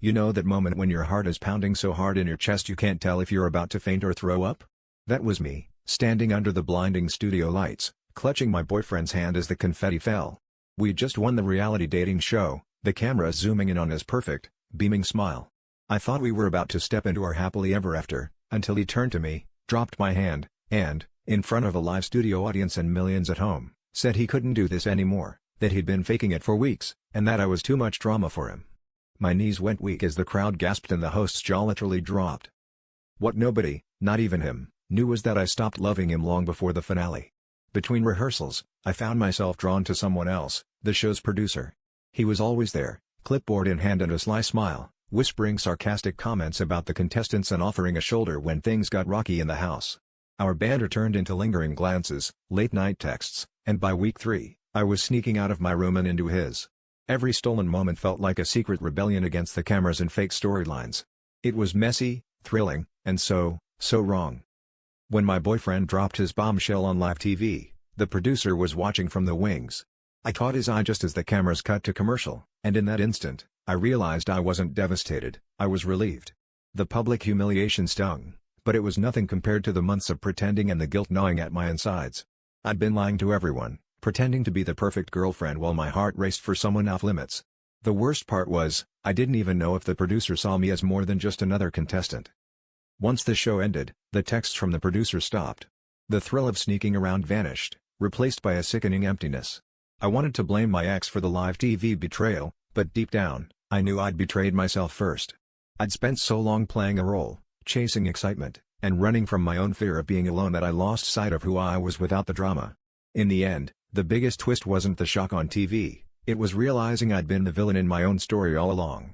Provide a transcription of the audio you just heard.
You know that moment when your heart is pounding so hard in your chest you can't tell if you're about to faint or throw up? That was me, standing under the blinding studio lights, clutching my boyfriend's hand as the confetti fell. We'd just won the reality dating show, the camera zooming in on his perfect, beaming smile. I thought we were about to step into our happily ever after, until he turned to me, dropped my hand, and, in front of a live studio audience and millions at home, said he couldn't do this anymore, that he'd been faking it for weeks, and that I was too much drama for him. My knees went weak as the crowd gasped and the host's jaw literally dropped. What nobody, not even him, knew was that I stopped loving him long before the finale. Between rehearsals, I found myself drawn to someone else, the show's producer. He was always there, clipboard in hand and a sly smile, whispering sarcastic comments about the contestants and offering a shoulder when things got rocky in the house. Our banter turned into lingering glances, late-night texts, and by week 3, I was sneaking out of my room and into his. Every stolen moment felt like a secret rebellion against the cameras and fake storylines. It was messy, thrilling, and so wrong. When my boyfriend dropped his bombshell on live TV, the producer was watching from the wings. I caught his eye just as the cameras cut to commercial, and in that instant, I realized I wasn't devastated, I was relieved. The public humiliation stung, but it was nothing compared to the months of pretending and the guilt gnawing at my insides. I'd been lying to everyone, pretending to be the perfect girlfriend while my heart raced for someone off limits. The worst part was, I didn't even know if the producer saw me as more than just another contestant. Once the show ended, the texts from the producer stopped. The thrill of sneaking around vanished, replaced by a sickening emptiness. I wanted to blame my ex for the live TV betrayal, but deep down, I knew I'd betrayed myself first. I'd spent so long playing a role, chasing excitement, and running from my own fear of being alone that I lost sight of who I was without the drama. In the end, the biggest twist wasn't the shock on TV, it was realizing I'd been the villain in my own story all along.